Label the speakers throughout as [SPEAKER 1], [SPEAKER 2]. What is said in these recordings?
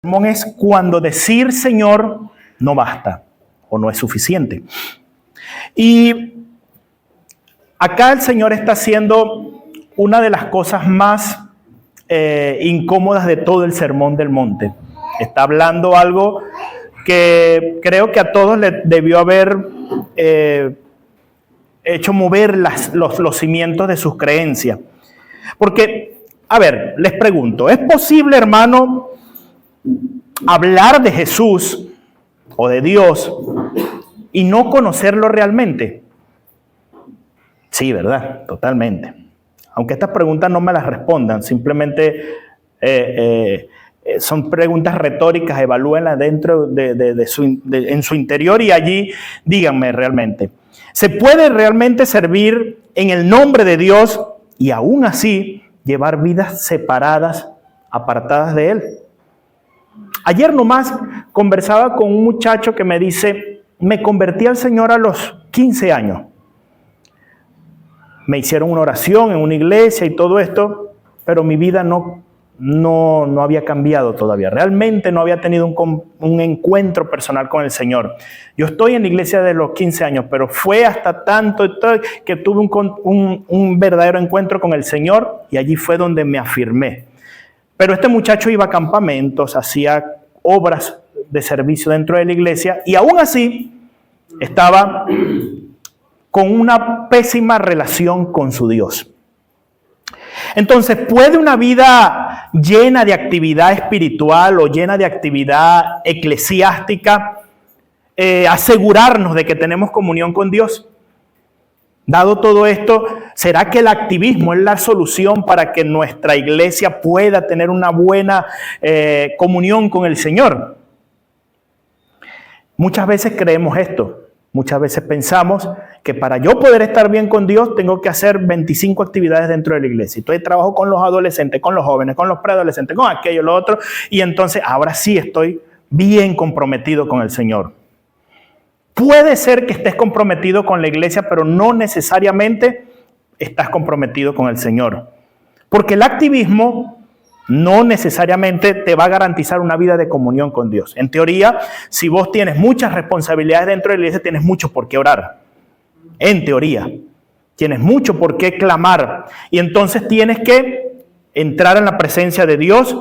[SPEAKER 1] sermón es cuando decir Señor no basta o no es suficiente. Y acá el Señor está haciendo una de las cosas más incómodas de todo el Sermón del Monte. Está hablando algo que creo que a todos le debió haber hecho mover los cimientos de sus creencias. Porque, a ver, les pregunto, ¿es posible, hermano, hablar de Jesús o de Dios y no conocerlo realmente? Sí, ¿verdad? Totalmente. Aunque estas preguntas no me las respondan, simplemente son preguntas retóricas, evalúenlas dentro en su interior y allí díganme realmente. ¿Se puede realmente servir en el nombre de Dios y aún así llevar vidas separadas, apartadas de Él? Ayer nomás conversaba con un muchacho que me dice, me convertí al Señor a los 15 años. Me hicieron una oración en una iglesia y todo esto, pero mi vida no había cambiado todavía. Realmente no había tenido un encuentro personal con el Señor. Yo estoy en la iglesia de los 15 años, pero fue hasta tanto que tuve un verdadero encuentro con el Señor y allí fue donde me afirmé. Pero este muchacho iba a campamentos, hacía obras de servicio dentro de la iglesia y aún así estaba con una pésima relación con su Dios. Entonces, ¿puede una vida llena de actividad espiritual o llena de actividad eclesiástica asegurarnos de que tenemos comunión con Dios? Dado todo esto, ¿será que el activismo es la solución para que nuestra iglesia pueda tener una buena comunión con el Señor? Muchas veces creemos esto. Muchas veces pensamos que para yo poder estar bien con Dios tengo que hacer 25 actividades dentro de la iglesia. Entonces trabajo con los adolescentes, con los jóvenes, con los preadolescentes, con aquello, lo otro. Y entonces ahora sí estoy bien comprometido con el Señor. Puede ser que estés comprometido con la iglesia, pero no necesariamente estás comprometido con el Señor. Porque el activismo no necesariamente te va a garantizar una vida de comunión con Dios. En teoría, si vos tienes muchas responsabilidades dentro de la iglesia, tienes mucho por qué orar. En teoría, tienes mucho por qué clamar. Y entonces tienes que entrar en la presencia de Dios.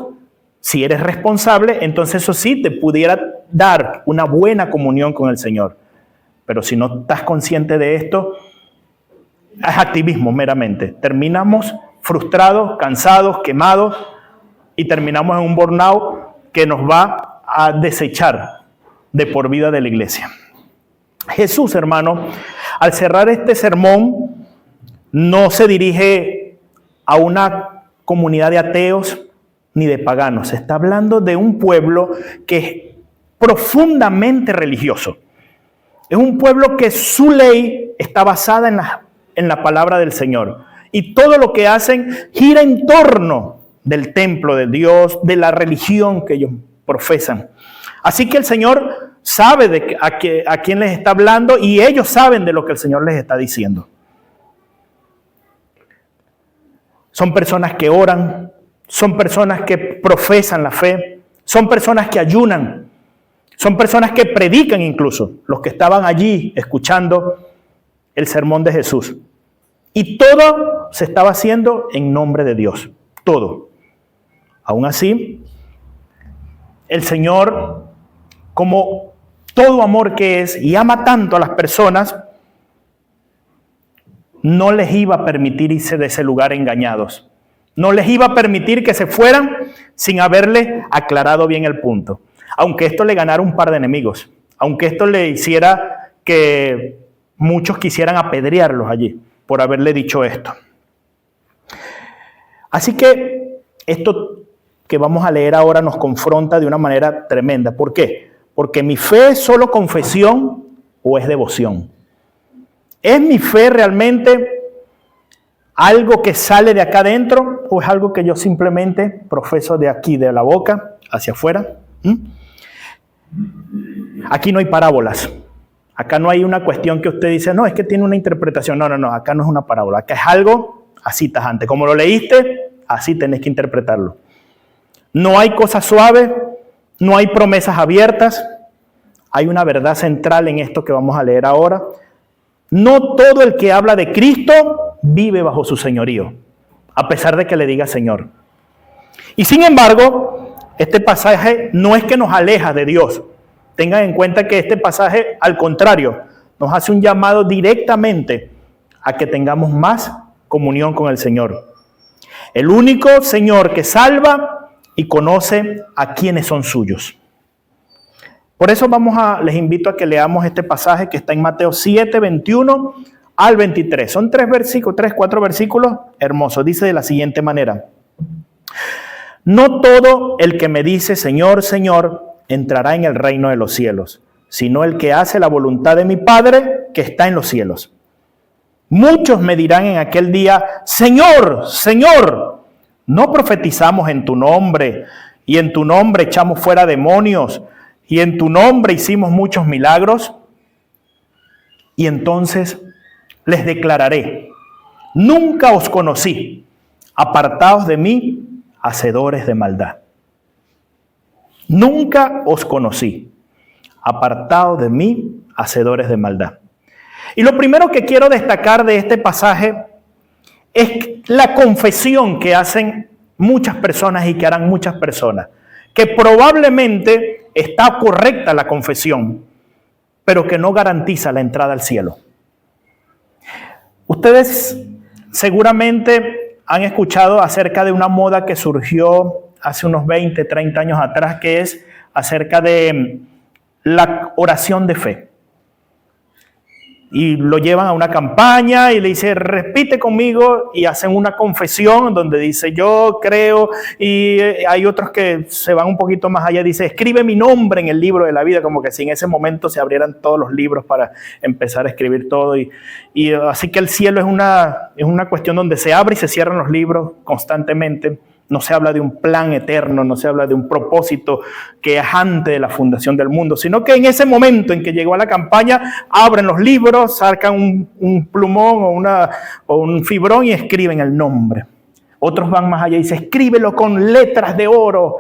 [SPEAKER 1] Si eres responsable, entonces eso sí te pudiera dar una buena comunión con el Señor. Pero si no estás consciente de esto, es activismo meramente. Terminamos frustrados, cansados, quemados y terminamos en un burnout que nos va a desechar de por vida de la iglesia. Jesús, hermano, al cerrar este sermón, no se dirige a una comunidad de ateos ni de paganos. Se está hablando de un pueblo que es profundamente religioso. Es un pueblo que su ley está basada en la palabra del Señor. Y todo lo que hacen gira en torno del templo de Dios, de la religión que ellos profesan. Así que el Señor sabe a quién les está hablando y ellos saben de lo que el Señor les está diciendo. Son personas que oran, son personas que profesan la fe, son personas que ayunan, son personas que predican incluso, los que estaban allí escuchando el sermón de Jesús. Y todo se estaba haciendo en nombre de Dios, todo. Aún así, el Señor, como todo amor que es y ama tanto a las personas, no les iba a permitir irse de ese lugar engañados. No les iba a permitir que se fueran sin haberle aclarado bien el punto. Aunque esto le ganara un par de enemigos, aunque esto le hiciera que muchos quisieran apedrearlos allí por haberle dicho esto. Así que esto que vamos a leer ahora nos confronta de una manera tremenda. ¿Por qué? Porque mi fe es solo confesión o es devoción. ¿Es mi fe realmente algo que sale de acá adentro o es algo que yo simplemente profeso de aquí, de la boca hacia afuera? Aquí no hay parábolas. Acá no hay una cuestión que usted dice, no, es que tiene una interpretación. No, acá no es una parábola. Acá es algo así tajante. Como lo leíste, así tenés que interpretarlo. No hay cosas suaves, no hay promesas abiertas. Hay una verdad central en esto que vamos a leer ahora. No todo el que habla de Cristo vive bajo su señorío, a pesar de que le diga Señor. Y sin embargo, este pasaje no es que nos aleja de Dios. Tengan en cuenta que este pasaje, al contrario, nos hace un llamado directamente a que tengamos más comunión con el Señor. El único Señor que salva y conoce a quienes son suyos. Por eso les invito a que leamos este pasaje que está en Mateo 7, 21 al 23. Son 4 versículos hermosos. Dice de la siguiente manera: no todo el que me dice Señor, Señor, entrará en el reino de los cielos, sino el que hace la voluntad de mi Padre que está en los cielos. Muchos me dirán en aquel día: Señor, Señor, ¿no profetizamos en tu nombre? Y en tu nombre echamos fuera demonios, y en tu nombre hicimos muchos milagros. Y entonces les declararé: nunca os conocí, apartaos de mí, hacedores de maldad. Nunca os conocí, apartaos de mí, hacedores de maldad. Y lo primero que quiero destacar de este pasaje es la confesión que hacen muchas personas y que harán muchas personas, que probablemente está correcta la confesión, pero que no garantiza la entrada al cielo. Ustedes seguramente han escuchado acerca de una moda que surgió hace unos 20, 30 años atrás, que es acerca de la oración de fe. Y lo llevan a una campaña y le dicen: repite conmigo, y hacen una confesión donde dice: yo creo. Y hay otros que se van un poquito más allá, dice: escribe mi nombre en el libro de la vida, como que si en ese momento se abrieran todos los libros para empezar a escribir todo. Y así que el cielo es una cuestión donde se abre y se cierran los libros constantemente. No se habla de un plan eterno, no se habla de un propósito que es antes de la fundación del mundo, sino que en ese momento en que llegó a la campaña, abren los libros, sacan un plumón o un fibrón y escriben el nombre. Otros van más allá y dicen: escríbelo con letras de oro.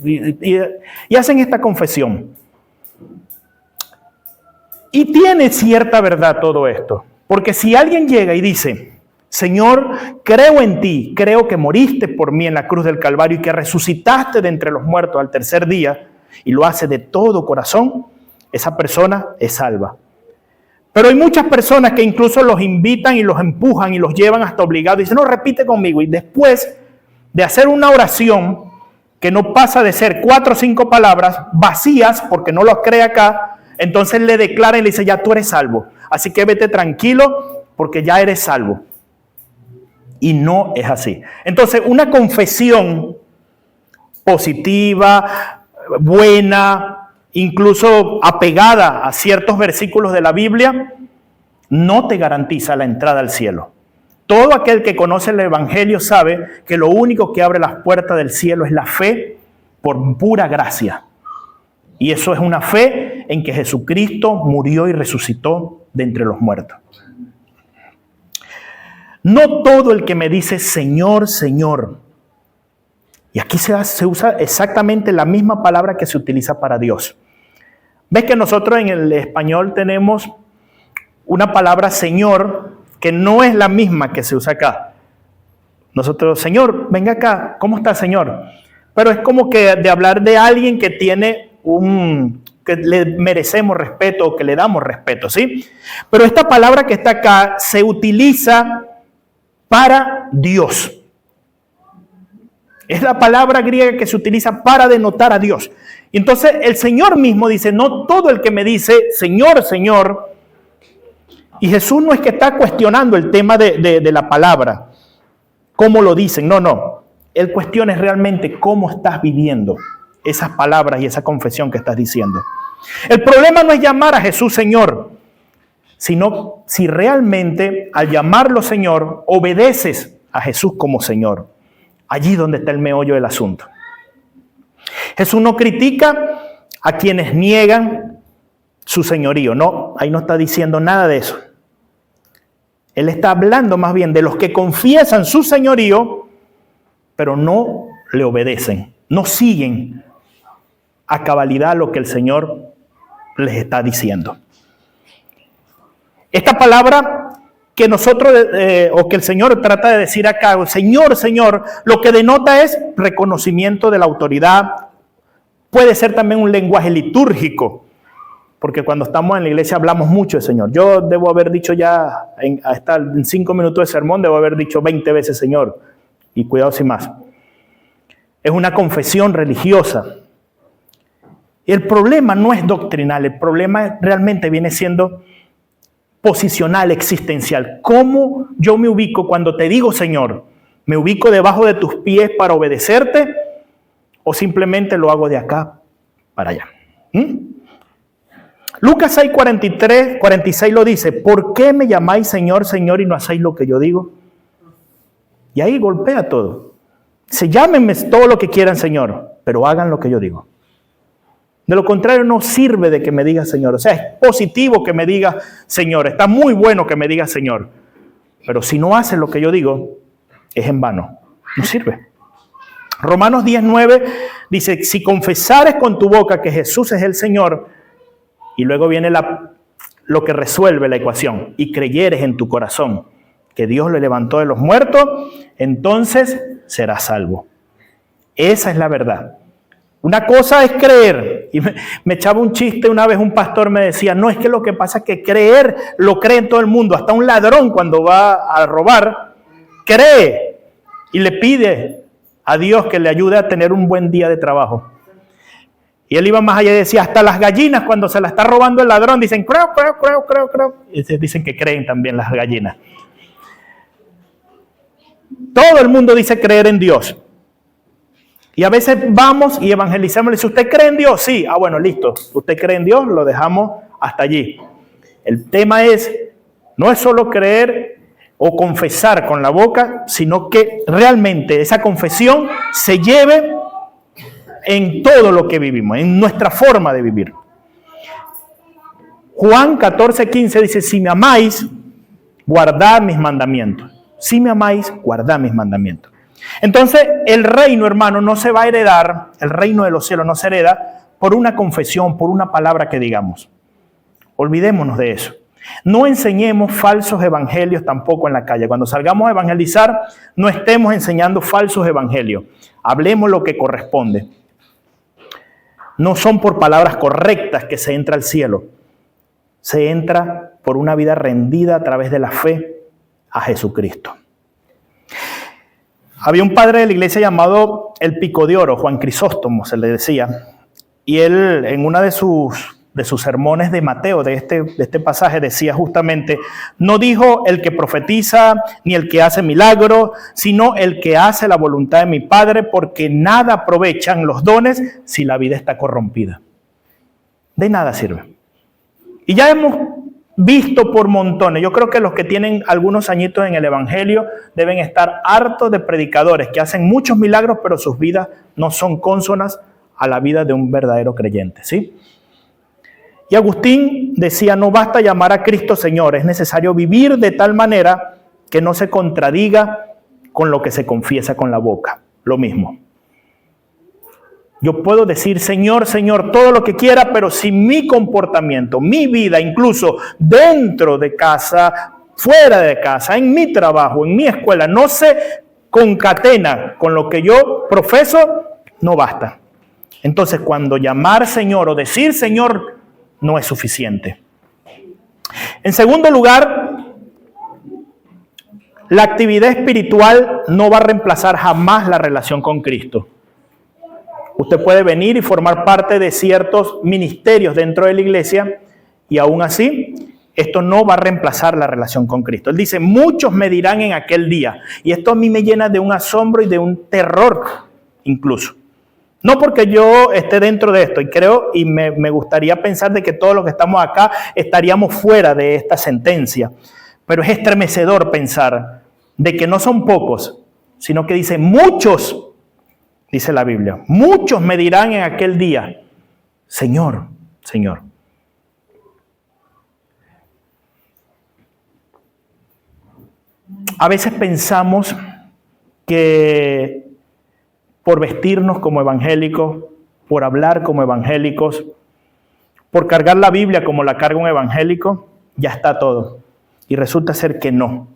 [SPEAKER 1] Y hacen esta confesión. Y tiene cierta verdad todo esto, porque si alguien llega y dice: Señor, creo en ti, creo que moriste por mí en la cruz del Calvario y que resucitaste de entre los muertos al tercer día, y lo hace de todo corazón, esa persona es salva. Pero hay muchas personas que incluso los invitan y los empujan y los llevan hasta obligados y dicen: no, repite conmigo. Y después de hacer una oración que no pasa de ser 4 o 5 palabras vacías, porque no los cree acá, entonces le declara y le dice: ya tú eres salvo. Así que vete tranquilo porque ya eres salvo. Y no es así. Entonces, una confesión positiva, buena, incluso apegada a ciertos versículos de la Biblia, no te garantiza la entrada al cielo. Todo aquel que conoce el Evangelio sabe que lo único que abre las puertas del cielo es la fe por pura gracia. Y eso es una fe en que Jesucristo murió y resucitó de entre los muertos. No todo el que me dice Señor, Señor. Y aquí se usa exactamente la misma palabra que se utiliza para Dios. ¿Ves que nosotros en el español tenemos una palabra Señor que no es la misma que se usa acá? Nosotros: Señor, venga acá, ¿cómo está, Señor? Pero es como que de hablar de alguien que tiene que le merecemos respeto o que le damos respeto, ¿sí? Pero esta palabra que está acá se utiliza para Dios. Es la palabra griega que se utiliza para denotar a Dios. Y entonces el Señor mismo dice: no todo el que me dice Señor, Señor. Y Jesús no es que está cuestionando el tema de la palabra, cómo lo dicen, no. Él cuestiona realmente cómo estás viviendo esas palabras y esa confesión que estás diciendo. El problema no es llamar a Jesús Señor, sino si realmente al llamarlo Señor obedeces a Jesús como Señor. Allí donde está el meollo del asunto. Jesús no critica a quienes niegan su señorío. No, ahí no está diciendo nada de eso. Él está hablando más bien de los que confiesan su señorío, pero no le obedecen, no siguen a cabalidad lo que el Señor les está diciendo. Esta palabra que nosotros, o que el Señor trata de decir acá, Señor, Señor, lo que denota es reconocimiento de la autoridad. Puede ser también un lenguaje litúrgico, porque cuando estamos en la iglesia hablamos mucho de Señor. Yo debo haber dicho ya, hasta en 5 minutos de sermón, debo haber dicho 20 veces Señor, y cuidado sin más. Es una confesión religiosa. Y el problema no es doctrinal, el problema realmente viene siendo posicional, existencial. ¿Cómo yo me ubico cuando te digo Señor? ¿Me ubico debajo de tus pies para obedecerte? ¿O simplemente lo hago de acá para allá? Lucas 6, 43, 46 lo dice. ¿Por qué me llamáis Señor, Señor y no hacéis lo que yo digo? Y ahí golpea todo. Se llámenme todo lo que quieran Señor, pero hagan lo que yo digo. De lo contrario, no sirve de que me diga Señor. O sea, es positivo que me diga Señor. Está muy bueno que me diga Señor. Pero si no hace lo que yo digo, es en vano. No sirve. Romanos 10:9 dice, si confesares con tu boca que Jesús es el Señor, y luego viene lo que resuelve la ecuación, y creyeres en tu corazón que Dios le levantó de los muertos, entonces serás salvo. Esa es la verdad. Una cosa es creer, y me echaba un chiste una vez, un pastor me decía, no, es que lo que pasa es que creer lo cree en todo el mundo, hasta un ladrón cuando va a robar, cree y le pide a Dios que le ayude a tener un buen día de trabajo. Y él iba más allá y decía, hasta las gallinas cuando se la está robando el ladrón dicen, creo. Y dicen que creen también las gallinas. Todo el mundo dice creer en Dios. Y a veces vamos y evangelizamos. Le dice, ¿usted cree en Dios? Sí. Ah, bueno, listo. Usted cree en Dios, lo dejamos hasta allí. El tema no es solo creer o confesar con la boca, sino que realmente esa confesión se lleve en todo lo que vivimos, en nuestra forma de vivir. Juan 14:15 dice, si me amáis, guardad mis mandamientos. Si me amáis, guardad mis mandamientos. Entonces, el reino, hermano, no se va a heredar, el reino de los cielos no se hereda por una confesión, por una palabra que digamos. Olvidémonos de eso. No enseñemos falsos evangelios tampoco en la calle. Cuando salgamos a evangelizar, no estemos enseñando falsos evangelios. Hablemos lo que corresponde. No son por palabras correctas que se entra al cielo. Se entra por una vida rendida a través de la fe a Jesucristo. Había un padre de la iglesia llamado el Pico de Oro, Juan Crisóstomo se le decía, y él en una de sus sermones de Mateo, de este pasaje, decía justamente, no dijo el que profetiza ni el que hace milagros, sino el que hace la voluntad de mi Padre, porque nada aprovechan los dones si la vida está corrompida. De nada sirve. Y ya hemos visto por montones. Yo creo que los que tienen algunos añitos en el evangelio deben estar hartos de predicadores que hacen muchos milagros, pero sus vidas no son cónsonas a la vida de un verdadero creyente, ¿sí? Y Agustín decía, no basta llamar a Cristo Señor, es necesario vivir de tal manera que no se contradiga con lo que se confiesa con la boca. Lo mismo. Yo puedo decir, Señor, Señor, todo lo que quiera, pero si mi comportamiento, mi vida, incluso dentro de casa, fuera de casa, en mi trabajo, en mi escuela, no se concatena con lo que yo profeso, no basta. Entonces, cuando llamar Señor o decir Señor no es suficiente. En segundo lugar, la actividad espiritual no va a reemplazar jamás la relación con Cristo. Usted puede venir y formar parte de ciertos ministerios dentro de la iglesia y aún así, esto no va a reemplazar la relación con Cristo. Él dice, muchos me dirán en aquel día. Y esto a mí me llena de un asombro y de un terror incluso. No porque yo esté dentro de esto y creo y me gustaría pensar de que todos los que estamos acá estaríamos fuera de esta sentencia. Pero es estremecedor pensar de que no son pocos, sino que dice muchos. Dice la Biblia, muchos me dirán en aquel día, Señor, Señor. A veces pensamos que por vestirnos como evangélicos, por hablar como evangélicos, por cargar la Biblia como la carga un evangélico, ya está todo. Y resulta ser que no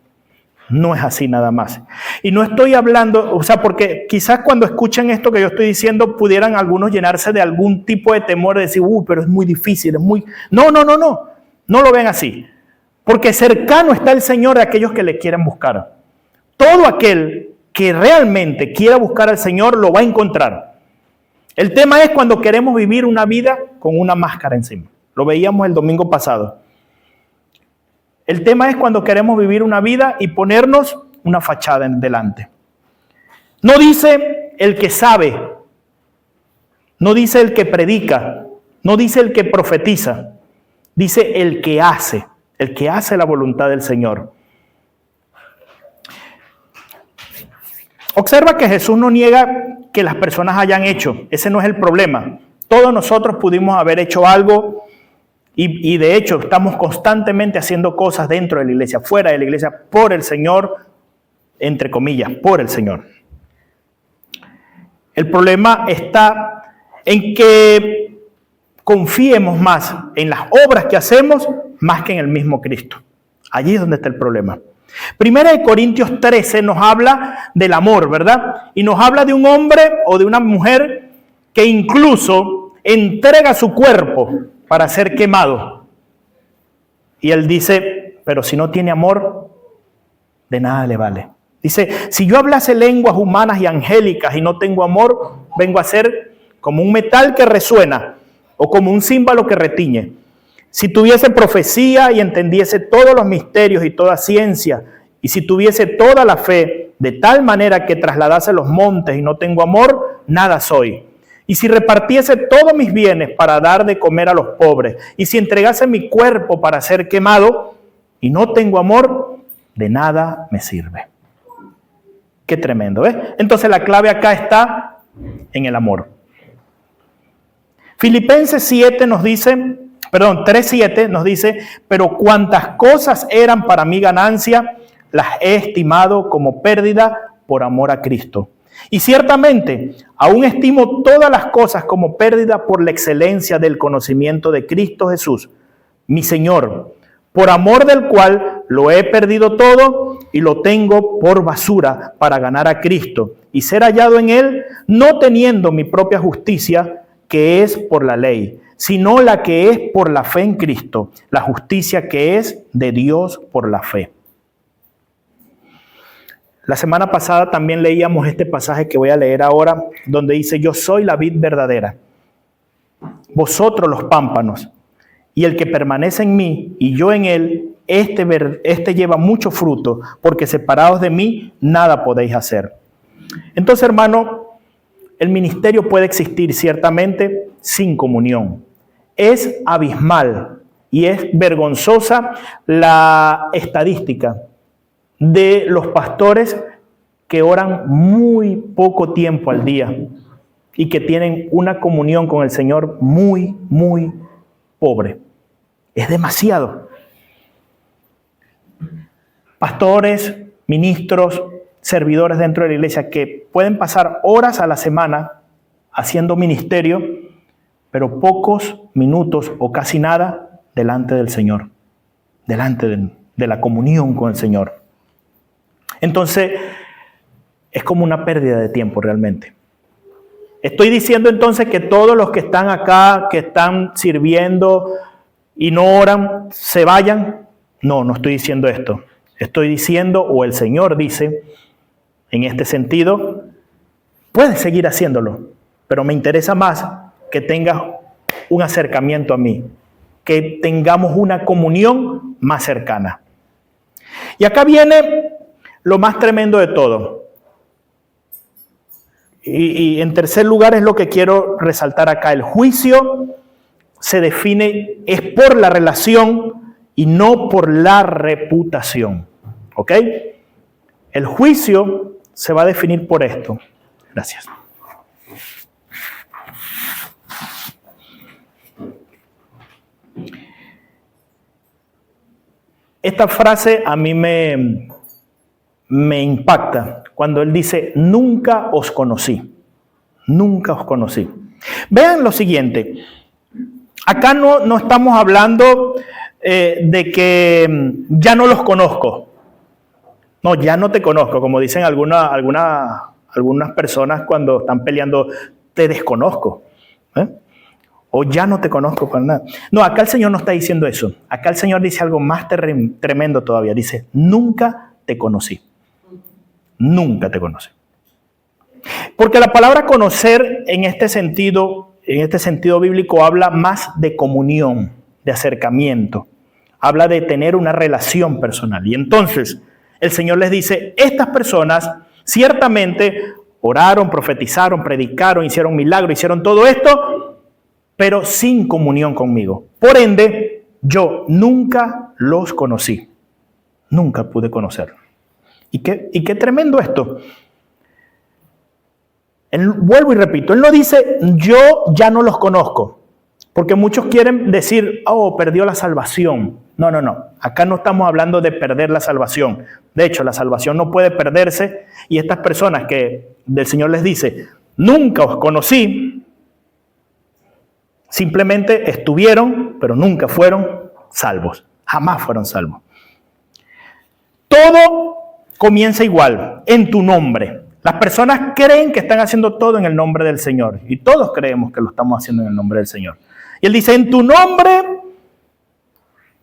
[SPEAKER 1] es así nada más. Y no estoy hablando, porque quizás cuando escuchen esto que yo estoy diciendo, pudieran algunos llenarse de algún tipo de temor, de decir, pero es muy difícil, es muy... No lo ven así. Porque cercano está el Señor de aquellos que le quieren buscar. Todo aquel que realmente quiera buscar al Señor lo va a encontrar. El tema es cuando queremos vivir una vida con una máscara encima. Lo veíamos el domingo pasado. El tema es cuando queremos vivir una vida y ponernos una fachada en delante. No dice el que sabe, no dice el que predica, no dice el que profetiza, dice el que hace la voluntad del Señor. Observa que Jesús no niega que las personas hayan hecho, ese no es el problema. Todos nosotros pudimos haber hecho algo y de hecho estamos constantemente haciendo cosas dentro de la iglesia, fuera de la iglesia, por el Señor, entre comillas, por el Señor. El problema está en que confiemos más en las obras que hacemos más que en el mismo Cristo. Allí es donde está el problema. Primera de Corintios 13 nos habla del amor, ¿verdad? Y nos habla de un hombre o de una mujer que incluso entrega su cuerpo para ser quemado. Y él dice, pero si no tiene amor, de nada le vale. Dice, si yo hablase lenguas humanas y angélicas y no tengo amor, vengo a ser como un metal que resuena o como un címbalo que retiñe. Si tuviese profecía y entendiese todos los misterios y toda ciencia, y si tuviese toda la fe, de tal manera que trasladase los montes y no tengo amor, nada soy. Y si repartiese todos mis bienes para dar de comer a los pobres, y si entregase mi cuerpo para ser quemado, y no tengo amor, de nada me sirve. Qué tremendo, ¿ves? Entonces la clave acá está en el amor. Filipenses 3:7 nos dice, pero cuantas cosas eran para mi ganancia, las he estimado como pérdida por amor a Cristo. Y ciertamente, aún estimo todas las cosas como pérdida por la excelencia del conocimiento de Cristo Jesús, mi Señor, por amor del cual lo he perdido todo y lo tengo por basura para ganar a Cristo y ser hallado en Él, no teniendo mi propia justicia, que es por la ley, sino la que es por la fe en Cristo, la justicia que es de Dios por la fe. La semana pasada también leíamos este pasaje que voy a leer ahora, donde dice, yo soy la vid verdadera, vosotros los pámpanos, y el que permanece en mí y yo en él, este lleva mucho fruto, porque separados de mí nada podéis hacer. Entonces, hermano, el ministerio puede existir ciertamente sin comunión. Es abismal y es vergonzosa la estadística de los pastores que oran muy poco tiempo al día y que tienen una comunión con el Señor muy, muy pobre. Es demasiado. Pastores, ministros, servidores dentro de la iglesia que pueden pasar horas a la semana haciendo ministerio, pero pocos minutos o casi nada delante del Señor, delante de la comunión con el Señor. Entonces, es como una pérdida de tiempo realmente. Estoy diciendo entonces que todos los que están acá, que están sirviendo y no oran, se vayan. No estoy diciendo esto. Estoy diciendo, o el Señor dice, en este sentido, puedes seguir haciéndolo, pero me interesa más que tengas un acercamiento a mí, que tengamos una comunión más cercana. Y acá viene lo más tremendo de todo. Y en tercer lugar es lo que quiero resaltar acá. El juicio se define, es por la relación y no por la reputación. ¿Ok? El juicio se va a definir por esto. Gracias. Esta frase a mí me impacta cuando él dice, nunca os conocí. Nunca os conocí. Vean lo siguiente. Acá no estamos hablando de que ya no los conozco. No, ya no te conozco, como dicen algunas personas cuando están peleando, te desconozco. O ya no te conozco para nada. No, acá el Señor no está diciendo eso. Acá el Señor dice algo más tremendo todavía. Dice, nunca te conocí. Nunca te conocí. Porque la palabra conocer en este sentido bíblico habla más de comunión, de acercamiento. Habla de tener una relación personal. Y entonces el Señor les dice, estas personas ciertamente oraron, profetizaron, predicaron, hicieron milagros, hicieron todo esto, pero sin comunión conmigo. Por ende, yo nunca los conocí. Nunca pude conocerlos. ¿Y qué tremendo esto? Vuelvo y repito, él no dice, yo ya no los conozco. Porque muchos quieren decir, oh, perdió la salvación. No. Acá no estamos hablando de perder la salvación. De hecho, la salvación no puede perderse. Y estas personas que el Señor les dice, nunca os conocí, simplemente estuvieron, pero nunca fueron salvos. Jamás fueron salvos. Todo comienza igual, en tu nombre. Las personas creen que están haciendo todo en el nombre del Señor. Y todos creemos que lo estamos haciendo en el nombre del Señor. Y él dice, en tu nombre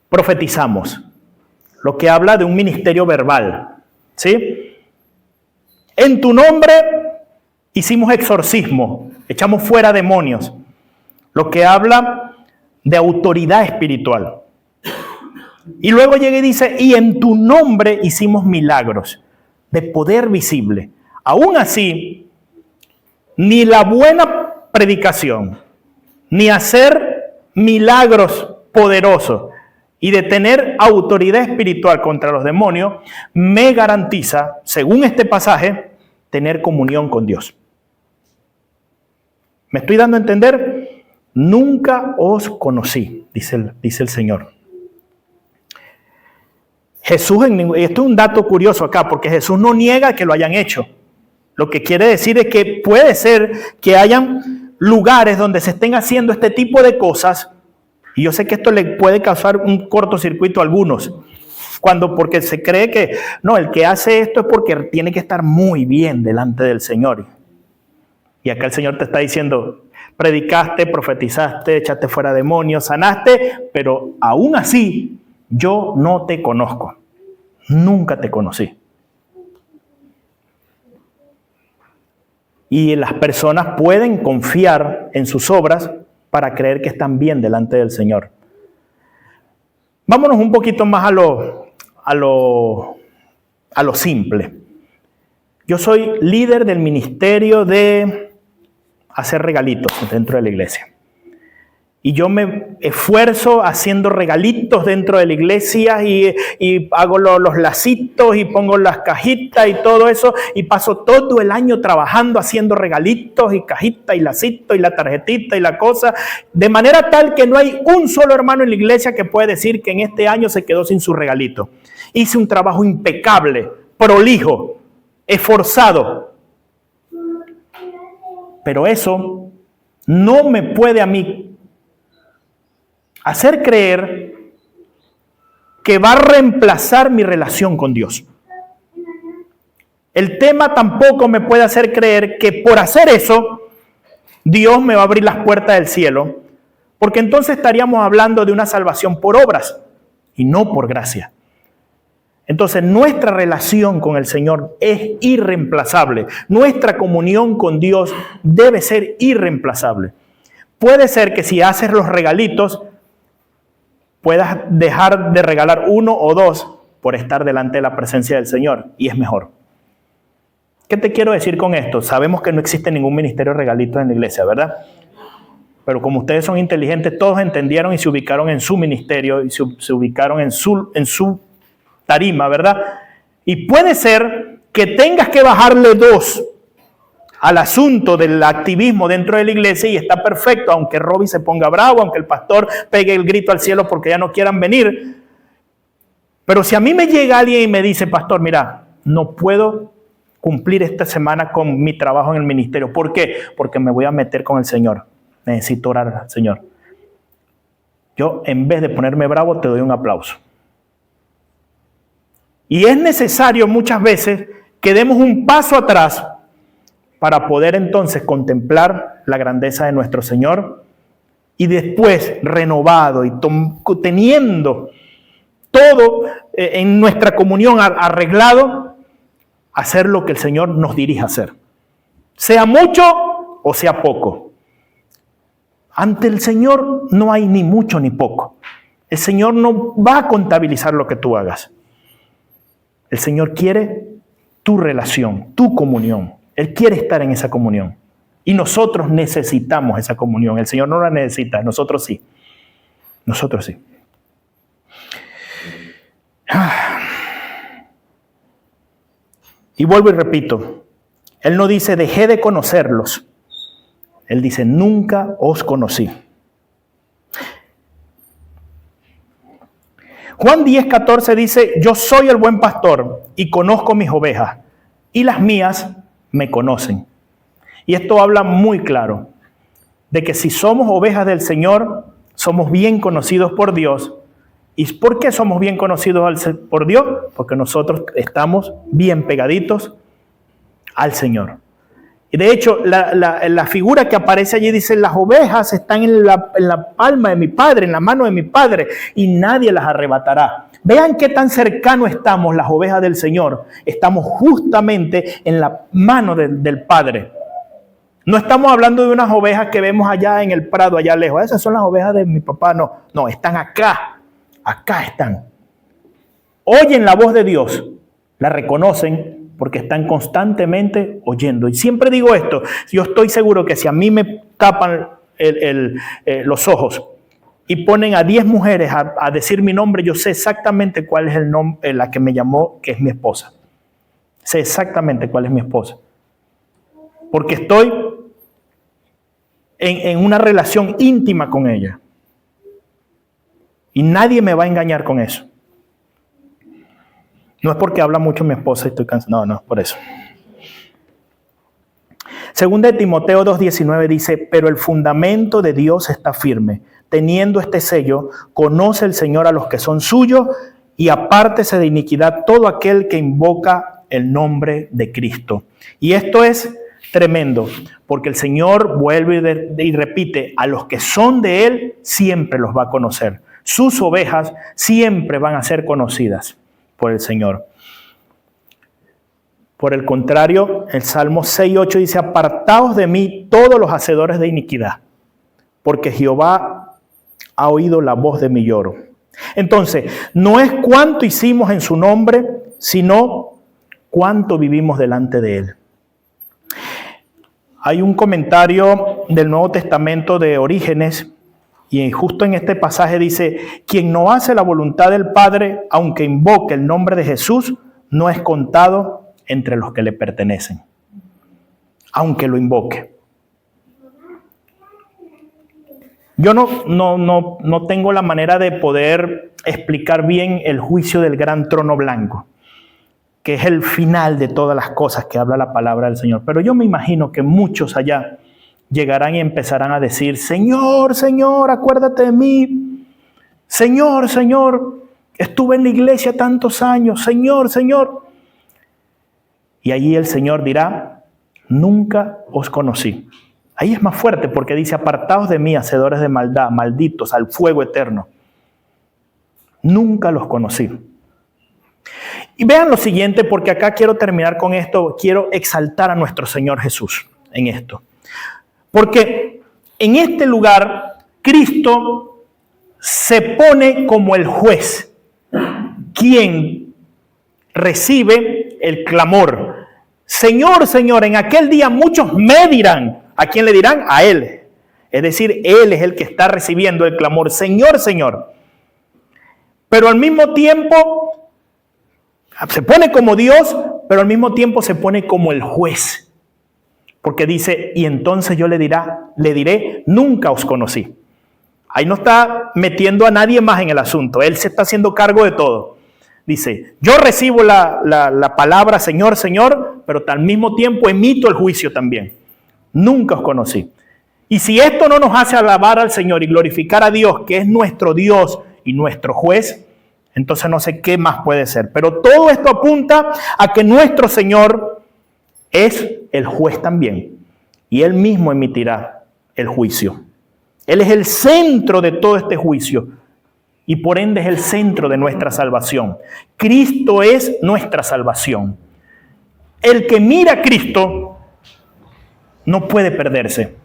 [SPEAKER 1] profetizamos. Lo que habla de un ministerio verbal. ¿Sí? En tu nombre hicimos exorcismo. Echamos fuera demonios. Lo que habla de autoridad espiritual. Y luego llega y dice, y en tu nombre hicimos milagros de poder visible. Aún así, ni la buena predicación, ni hacer milagros poderosos y de tener autoridad espiritual contra los demonios, me garantiza, según este pasaje, tener comunión con Dios. ¿Me estoy dando a entender? Nunca os conocí, dice el Señor. Jesús, esto es un dato curioso acá, porque Jesús no niega que lo hayan hecho. Lo que quiere decir es que puede ser que hayan lugares donde se estén haciendo este tipo de cosas, y yo sé que esto le puede causar un cortocircuito a algunos, porque se cree que, no, el que hace esto es porque tiene que estar muy bien delante del Señor. Y acá el Señor te está diciendo, predicaste, profetizaste, echaste fuera demonios, sanaste, pero aún así, yo no te conozco, nunca te conocí. Y las personas pueden confiar en sus obras para creer que están bien delante del Señor. Vámonos un poquito más a lo simple. Yo soy líder del ministerio de hacer regalitos dentro de la iglesia. Y yo me esfuerzo haciendo regalitos dentro de la iglesia y hago los lacitos y pongo las cajitas y todo eso. Y paso todo el año trabajando haciendo regalitos y cajitas y lacitos y la tarjetita y la cosa. De manera tal que no hay un solo hermano en la iglesia que puede decir que en este año se quedó sin su regalito. Hice un trabajo impecable, prolijo, esforzado. Pero eso no me puede a mí hacer creer que va a reemplazar mi relación con Dios. El tema tampoco me puede hacer creer que por hacer eso, Dios me va a abrir las puertas del cielo, porque entonces estaríamos hablando de una salvación por obras y no por gracia. Entonces nuestra relación con el Señor es irreemplazable. Nuestra comunión con Dios debe ser irreemplazable. Puede ser que si haces los regalitos, puedas dejar de regalar uno o dos por estar delante de la presencia del Señor, y es mejor. ¿Qué te quiero decir con esto? Sabemos que no existe ningún ministerio de regalitos en la iglesia, ¿verdad? Pero como ustedes son inteligentes, todos entendieron y se ubicaron en su ministerio y se ubicaron en su tarima, ¿verdad? Y puede ser que tengas que bajarle dos al asunto del activismo dentro de la iglesia y está perfecto, aunque Robbie se ponga bravo, aunque el pastor pegue el grito al cielo porque ya no quieran venir. Pero si a mí me llega alguien y me dice, pastor, mira, no puedo cumplir esta semana con mi trabajo en el ministerio. ¿Por qué? Porque me voy a meter con el Señor. Necesito orar al Señor. Yo, en vez de ponerme bravo, te doy un aplauso. Y es necesario muchas veces que demos un paso atrás para poder entonces contemplar la grandeza de nuestro Señor y después, renovado y teniendo todo en nuestra comunión arreglado, hacer lo que el Señor nos dirige a hacer. Sea mucho o sea poco. Ante el Señor no hay ni mucho ni poco. El Señor no va a contabilizar lo que tú hagas. El Señor quiere tu relación, tu comunión. Él quiere estar en esa comunión. Y nosotros necesitamos esa comunión. El Señor no la necesita, nosotros sí. Nosotros sí. Y vuelvo y repito. Él no dice, dejé de conocerlos. Él dice, nunca os conocí. Juan 10:14 dice, yo soy el buen pastor y conozco mis ovejas, y las mías me conocen. Y esto habla muy claro de que si somos ovejas del Señor, somos bien conocidos por Dios. ¿Y por qué somos bien conocidos por Dios? Porque nosotros estamos bien pegaditos al Señor. Y de hecho, la figura que aparece allí dice, las ovejas están en la palma de mi Padre, en la mano de mi Padre, y nadie las arrebatará. Vean qué tan cercano estamos las ovejas del Señor. Estamos justamente en la mano del Padre. No estamos hablando de unas ovejas que vemos allá en el prado, allá lejos. Esas son las ovejas de mi papá. No, están acá. Acá están. Oyen la voz de Dios. La reconocen porque están constantemente oyendo. Y siempre digo esto. Yo estoy seguro que si a mí me tapan los ojos y ponen a 10 mujeres a decir mi nombre, yo sé exactamente cuál es el nombre, la que me llamó, que es mi esposa. Sé exactamente cuál es mi esposa. Porque estoy en una relación íntima con ella. Y nadie me va a engañar con eso. No es porque habla mucho mi esposa y estoy cansado. No, es por eso. Segunda de Timoteo 2:19 dice, pero el fundamento de Dios está firme. Teniendo este sello, conoce el Señor a los que son suyos y apártese de iniquidad todo aquel que invoca el nombre de Cristo. Y esto es tremendo, porque el Señor vuelve y repite, a los que son de Él siempre los va a conocer. Sus ovejas siempre van a ser conocidas por el Señor. Por el contrario, el Salmo 6:8 dice, apartaos de mí todos los hacedores de iniquidad, porque Jehová ha oído la voz de mi lloro. Entonces, no es cuánto hicimos en su nombre, sino cuánto vivimos delante de Él. Hay un comentario del Nuevo Testamento de Orígenes, y justo en este pasaje dice, quien no hace la voluntad del Padre, aunque invoque el nombre de Jesús, no es contado entre los que le pertenecen, aunque lo invoque. Yo no tengo la manera de poder explicar bien el juicio del gran trono blanco, que es el final de todas las cosas que habla la palabra del Señor. Pero yo me imagino que muchos allá llegarán y empezarán a decir, Señor, Señor, acuérdate de mí. Señor, Señor, estuve en la iglesia tantos años. Señor, Señor. Y allí el Señor dirá, nunca os conocí. Ahí es más fuerte porque dice, apartaos de mí, hacedores de maldad, malditos, al fuego eterno. Nunca los conocí. Y vean lo siguiente, porque acá quiero terminar con esto, quiero exaltar a nuestro Señor Jesús en esto. Porque en este lugar, Cristo se pone como el juez, quien recibe el clamor. Señor, Señor, en aquel día muchos me dirán. ¿A quién le dirán? A Él. Es decir, Él es el que está recibiendo el clamor. Señor, Señor. Pero al mismo tiempo se pone como Dios, pero al mismo tiempo se pone como el juez. Porque dice, y entonces yo le diré, nunca os conocí. Ahí no está metiendo a nadie más en el asunto. Él se está haciendo cargo de todo. Dice, yo recibo la palabra Señor, Señor, pero al mismo tiempo emito el juicio también. Nunca os conocí. Y si esto no nos hace alabar al Señor y glorificar a Dios, que es nuestro Dios y nuestro juez, entonces no sé qué más puede ser. Pero todo esto apunta a que nuestro Señor es el juez también. Y Él mismo emitirá el juicio. Él es el centro de todo este juicio. Y por ende es el centro de nuestra salvación. Cristo es nuestra salvación. El que mira a Cristo no puede perderse.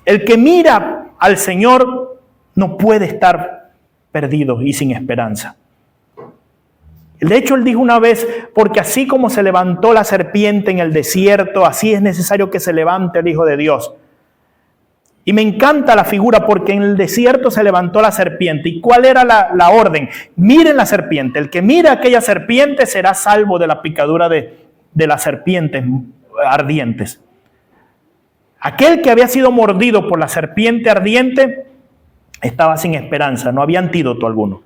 [SPEAKER 1] El que mira al Señor no puede estar perdido y sin esperanza. De hecho, Él dijo una vez, porque así como se levantó la serpiente en el desierto, así es necesario que se levante el Hijo de Dios. Y me encanta la figura porque en el desierto se levantó la serpiente. ¿Y cuál era la orden? Miren la serpiente. El que mira a aquella serpiente será salvo de la picadura de las serpientes ardientes. Aquel que había sido mordido por la serpiente ardiente estaba sin esperanza, no había antídoto alguno.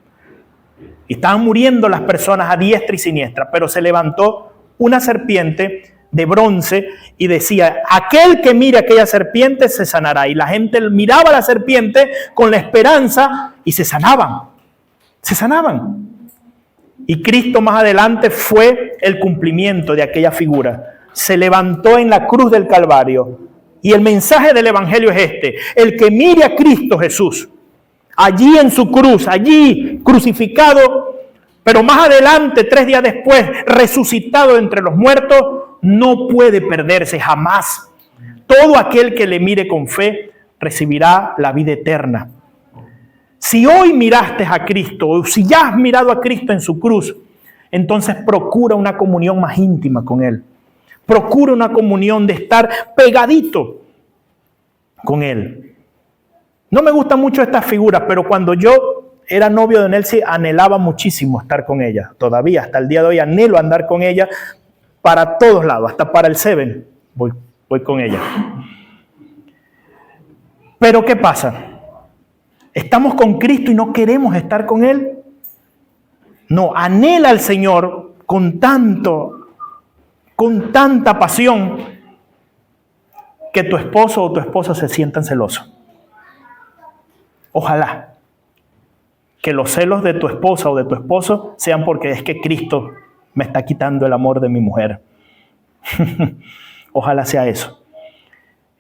[SPEAKER 1] Y estaban muriendo las personas a diestra y siniestra, pero se levantó una serpiente de bronce y decía, aquel que mire a aquella serpiente se sanará. Y la gente miraba a la serpiente con la esperanza y se sanaban. Se sanaban. Y Cristo más adelante fue el cumplimiento de aquella figura. Se levantó en la cruz del Calvario. Y el mensaje del Evangelio es este: el que mire a Cristo Jesús, allí en su cruz, allí crucificado, pero más adelante, 3 días después, resucitado entre los muertos, no puede perderse jamás. Todo aquel que le mire con fe recibirá la vida eterna. Si hoy miraste a Cristo, o si ya has mirado a Cristo en su cruz, entonces procura una comunión más íntima con Él. Procura una comunión de estar pegadito con Él. No me gustan mucho estas figuras, pero cuando yo era novio de Nelsie, anhelaba muchísimo estar con ella. Todavía, hasta el día de hoy, anhelo andar con ella para todos lados, hasta para el Seven voy con ella. Pero ¿qué pasa? ¿Estamos con Cristo y no queremos estar con Él? No, anhela al Señor con tanta pasión que tu esposo o tu esposa se sientan celosos. Ojalá que los celos de tu esposa o de tu esposo sean porque es que Cristo me está quitando el amor de mi mujer. Ojalá sea eso.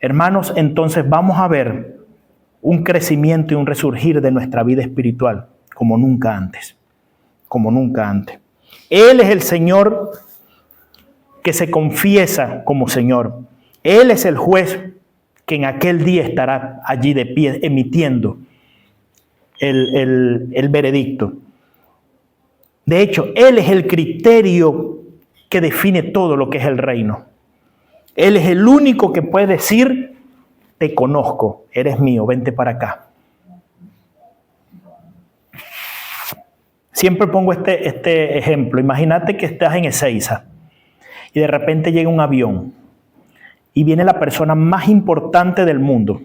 [SPEAKER 1] Hermanos, entonces vamos a ver un crecimiento y un resurgir de nuestra vida espiritual como nunca antes. Como nunca antes. Él es el Señor que se confiesa como Señor. Él es el juez que en aquel día estará allí de pie emitiendo el veredicto. De hecho, Él es el criterio que define todo lo que es el reino. Él es el único que puede decir, te conozco, eres mío, vente para acá. Siempre pongo este ejemplo. Imagínate que estás en Ezeiza y de repente llega un avión y viene la persona más importante del mundo.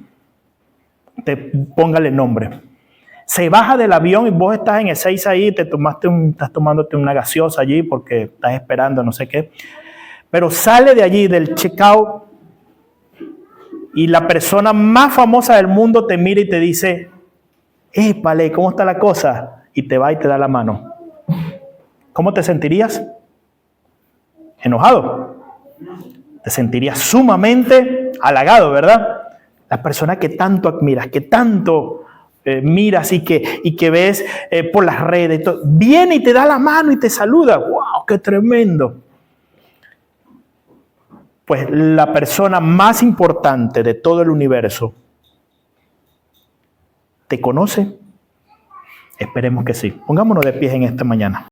[SPEAKER 1] Póngale nombre. Se baja del avión y vos estás en Ezeiza ahí, estás tomándote una gaseosa allí porque estás esperando no sé qué. Pero sale de allí, del checkout, y la persona más famosa del mundo te mira y te dice, épale, ¿cómo está la cosa? Y te va y te da la mano. ¿Cómo te sentirías? Enojado. Te sentirías sumamente halagado, ¿verdad? La persona que tanto admiras, que tanto miras y que ves por las redes, viene y te da la mano y te saluda. ¡Wow! ¡Qué tremendo! Pues la persona más importante de todo el universo, ¿te conoce? Esperemos que sí. Pongámonos de pie en esta mañana.